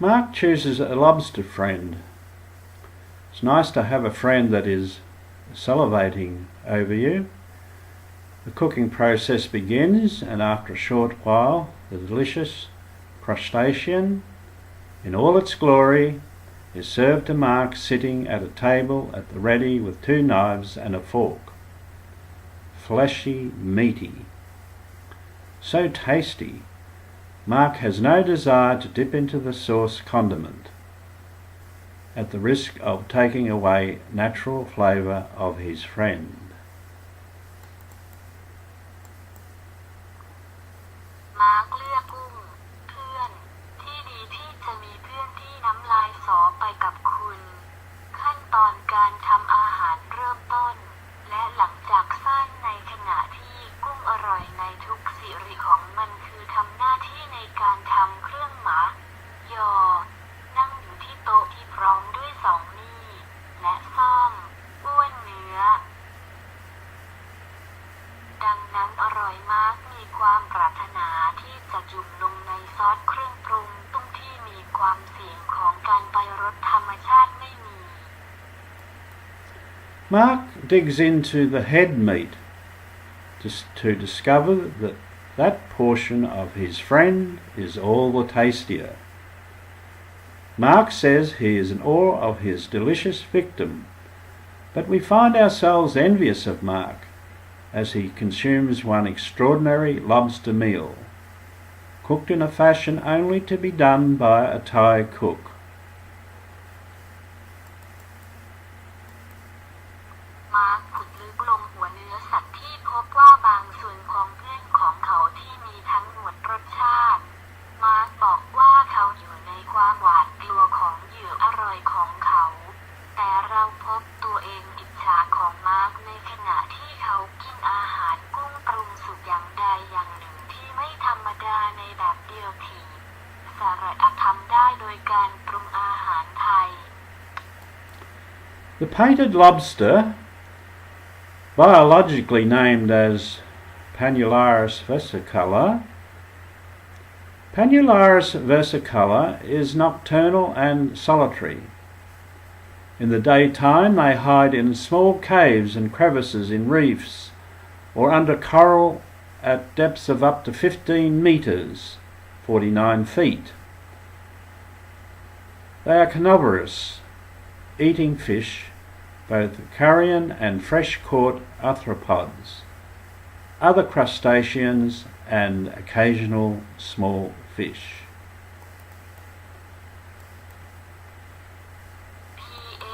Mark chooses a lobster friend. It's nice to have a friend that is salivating over you. The cooking process begins, and after a short while, the delicious crustacean, in all its glory, is served to Mark sitting at a table at the ready with 2 knives and a fork. Fleshy, meaty, so tasty, Mark has no desire to dip into the sauce condiment, at the risk of taking away natural flavour of his friend. Mark เลือกกุ้งเพื่อนที่ดีที่จะมีเพื่อนที่น้ำลายสอไปกับคุณขั้นตอนการทำอาหารเริ่มต้นและหลังจากสั้นในขณะที่กุ้งอร่อยในทุกสิริของมันคือทำหน้าที่ในการทำเครื่องหมายยอนั่งอยู่ที่โต๊ะที่พร้อมด้วย2 มีดและซ่อมบ้วนเนื้อดังนั้นอร่อยมากมีความปรารถนาที่จะจุ่มลงในซอสเครื่องปรุงตุ้งที่มีความเสี่ยงของการไปรสธรรมชาติไม่มี Mark digs into the head meat to discover that that portion of his friend is all the tastier. Mark says he is in awe of his delicious victim, but we find ourselves envious of Mark as he consumes one extraordinary lobster meal, cooked in a fashion only to be done by a Thai cook. Mark ขุดลึกลงหัวเนื้อสัตว์ที่พบว่าบางส่วนของเพื่อนของเขาที่มีทั้งหมดรสชาติ Mark บอกว่าเขาอยู่ในความหวาดกลัวของเหยื่ออร่อยของเขาแต่เราพบตัวเองอิจฉาของ Mark ในขณะที่เขากินอาหารกุ้งปรุงสุกอย่างใดอย่างหนึ่งที่ไม่ธรรมดาในแบบเดียวที่สาระทำได้โดยการปรุงอาหารไทย The painted lobster, biologically named as Panularis versicolor, is nocturnal and solitary. In the daytime they hide in small caves and crevices in reefs or under coral at depths of up to 15 metres, 49 feet. They are carnivorous, eating fish, both carrion and fresh-caught arthropods, other crustaceans and occasional small fish. Panularis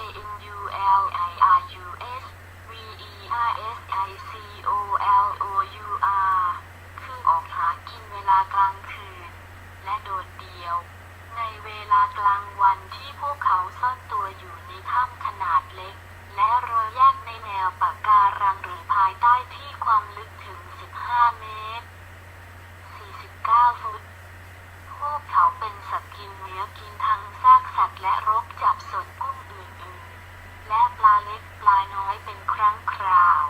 คือออกหากินเวลากลางคืนและโดดเดี่ยวในเวลากลางวันที่พวกเขาซ่อนตัวอยู่ในถ้ำขนาดเล็กและรอยแยกในแนวปะการังหรือภายใต้ที่ความลึกถึง15 เมตร 49 ฟุตพวกเขาเป็นสัตว์กินเนื้อกินทั้งซากสัตว์และรบจับส่วนกุ้งอื่นๆและปลาเล็กปลาน้อยเป็นครั้งคราว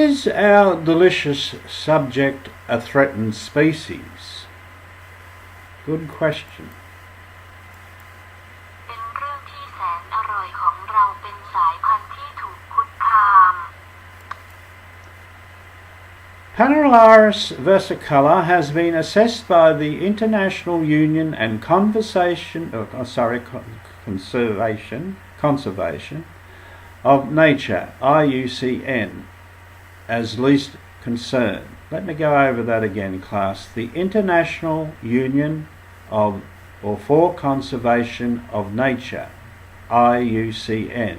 Is our delicious subject a threatened species? Good question. เป็นเรื่องที่แสนอร่อยของเราเป็นสายพันธุ์ที่ถูกคุกคาม Panularis versicolor has been assessed by the International Union and Conservation of Nature, IUCN, as least concern. Let me go over that again, class. The International Union of or for Conservation of Nature, IUCN,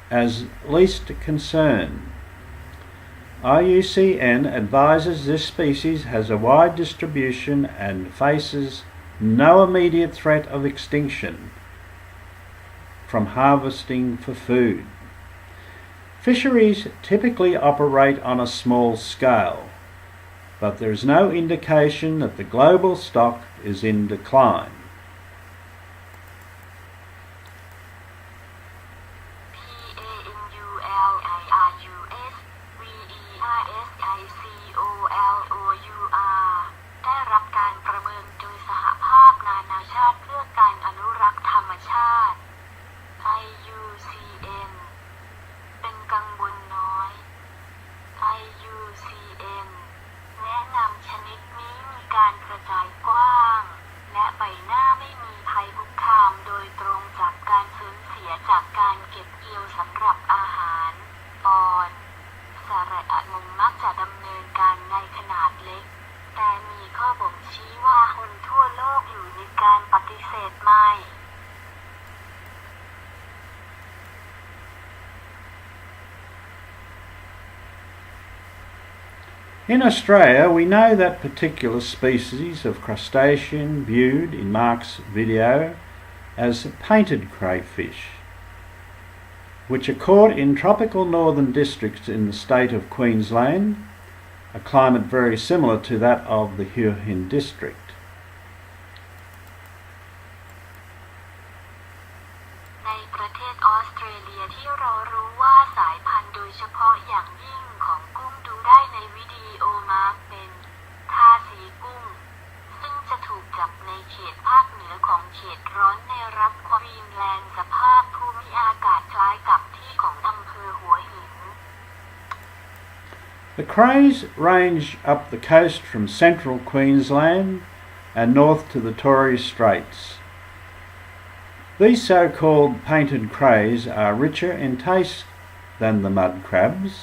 as least concern. IUCN advises this species has a wide distribution and faces no immediate threat of extinction from harvesting for food. Fisheries typically operate on a small scale, but there is no indication that the global stock is in decline. Panularis versicolor ได้ IUCN แนะนำชนิดนี้มีการกระจายกว้างและใบหน้าไม่มีภัยคุกคามโดยตรงจากการสูญเสียจากการเก็บเกี่ยวสำหรับอาหารปอนสาระอะมุมมักจะดำเนินการในขนาดเล็กแต่มีข้อบ่งชี้ว่าคนทั่วโลกอยู่ในการปฏิเสธไม่ In Australia, we know that particular species of crustacean viewed in Mark's video as painted crayfish, which are caught in tropical northern districts in the state of Queensland, a climate very similar to that of the Hua Hin district. ในประเทศออสเตรเลียที่เรารู้ว่าสายพันธุ์โดยเฉพาะอย่างยิ่งของกุ้งดูได้ในวิดีโอมาร์กเป็นทาสีกุ้งซึ่งจะถูกจับในเขตภาคเหนือของเขตร้อนในรัฐควีนแลนด์สภาพภูมิอากาศคล้ายกับที่ของอำเภอหัวหิน The crays range up the coast from central Queensland and north to the Torres Straits. These so-called painted crays are richer in taste than the mud crabs.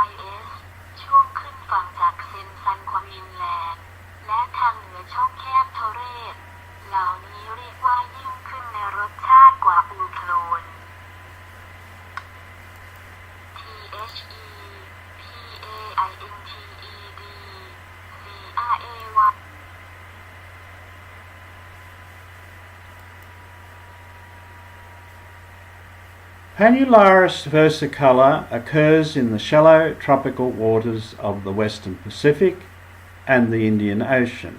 THEPAINTED ช่วงขึ้นฝั่งจากเซนซันควีนแลนด์และทางเหนือช่องแคบทอเรสเหล่านี้เรียกว่ายิ่งขึ้นในรสชาติกว่าปูโคลน THEPAINTED CRAY Panularis versicolor occurs in the shallow tropical waters of the Western Pacific and the Indian Ocean.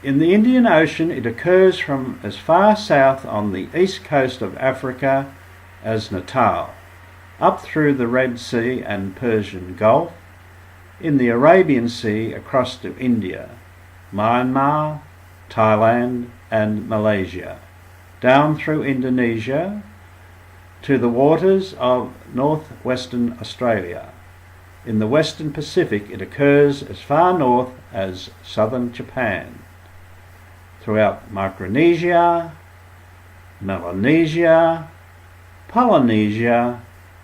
In the Indian Ocean, it occurs from as far south on the east coast of Africa as Natal, up through the Red Sea and Persian Gulf, in the Arabian Sea across to India, Myanmar, Thailand and Malaysia, down through Indonesia, to the waters of northwestern Australia. In the Western Pacific, it occurs as far north as southern Japan, throughout Micronesia, Melanesia, Polynesia,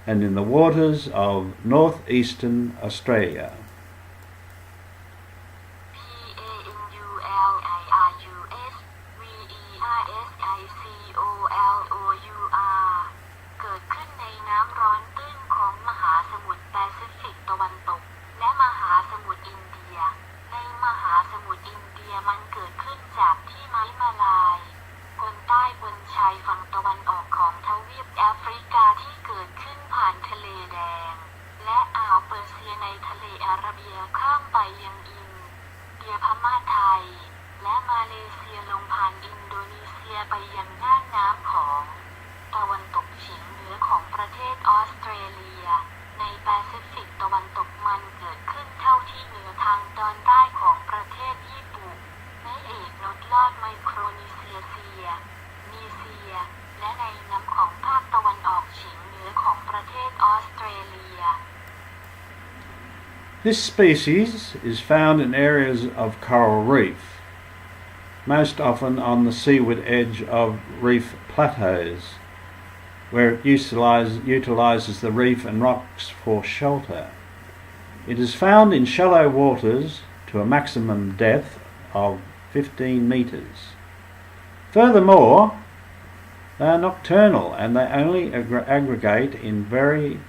and in the waters of northeastern Australia. PANULARISVERSICOLOUR เกิดขึ้นในน้ำร้อนตื้นของมหาสมุทรแปซิฟิกตะวันตกและมหาสมุทรอินเดียในมหาสมุทรอินเดียมันเกิดขึ้นจากที่ไม้มาลายบนใต้บนชายฝั่งตะวันออกของทวีปแอฟริกาที่เกิดขึ้นผ่านทะเลแดงและอ่าวเปอร์เซียในทะเลอาระเบียข้ามไปยังอินเดียพม่าไทยและมาเลเซียลงผ่านอินโดนีเซียไปยังน่านน้ำของตะวันตกเฉียงเหนือของประเทศออสเตรเลียในแปซิฟิกตะวันตกมันเกิดขึ้นเท่าที่เหนือทางตอนใต้ของประเทศญี่ปุ่นในเอกนดลอดไมโครนีเซียนีเซียและในน้ำของภาคตะวันออกเฉียงเหนือของประเทศออสเตรเลีย This species is found in areas of coral reef, most often on the seaward edge of reef plateaus, where it utilises the reef and rocks for shelter. It is found in shallow waters to a maximum depth of 15 metres. Furthermore, they are nocturnal and they only aggregate in very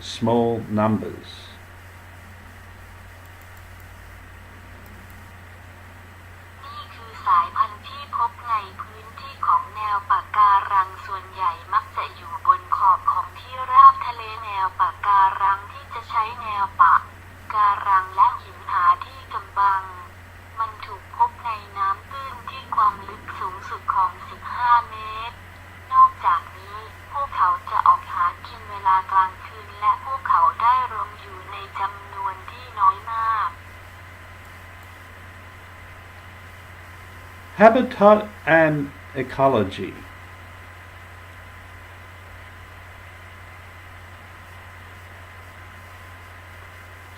small numbers. นี่คือสายพันธุ์ที่พบในพื้นที่ของแนวปะการังส่วนใหญ่มักจะอยู่บนขอบของที่ราบทะเลแนวปะการังที่จะใช้แนวปะการังและหินหาที่กำบังมันถูกพบในน้ำตื้นที่ความลึกสูงสุดของ 15 เมตร นอกจากนี้พวกเขาจะออกหากินเวลากลางคืนและพวกเขาได้รวมอยู่ Habitat and ecology.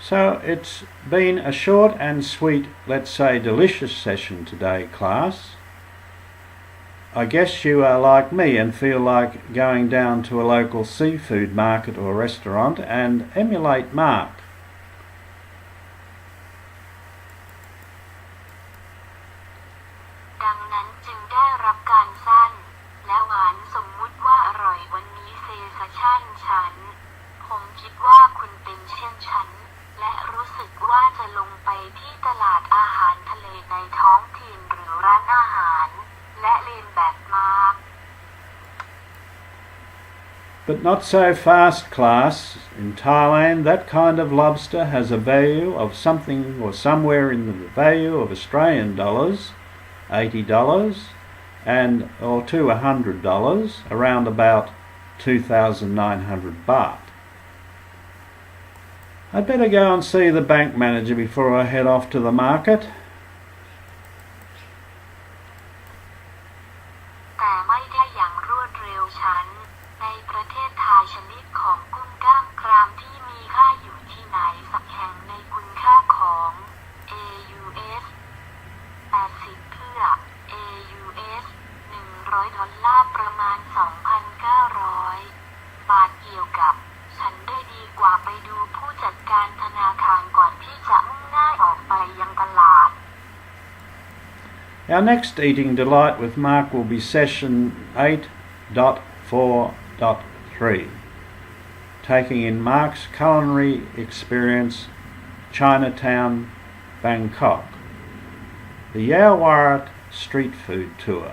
So it's been a short and sweet, let's say delicious session today, class. I guess you are like me and feel like going down to a local seafood market or restaurant and emulate Mark. But not so fast, class. In Thailand, that kind of lobster has a value of something or somewhere in the value of Australian dollars, $80, and or to $100, around about 2,900 baht. I'd better go and see the bank manager before I head off to the market. Our next Eating Delight with Mark will be session 8.4.3, taking in Mark's culinary experience, Chinatown, Bangkok, the Yaowarat street food tour.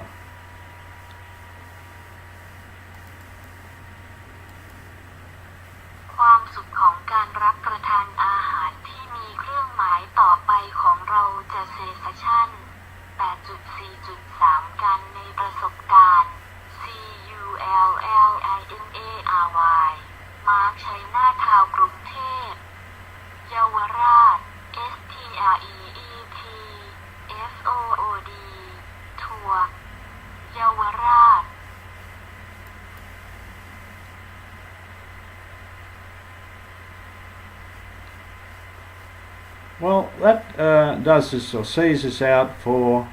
Well, that does this or sees us out for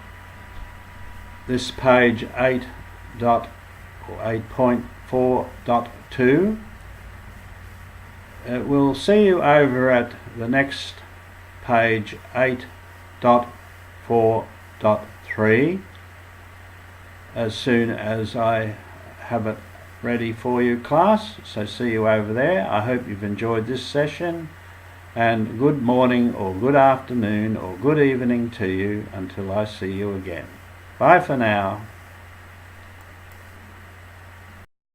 this page 8.4.2. We'll see you over at the next page 8.4.3 as soon as I have it ready for you, class. So see you over there. I hope you've enjoyed this session, and good morning or good afternoon or good evening to you until I see you again. Bye for now.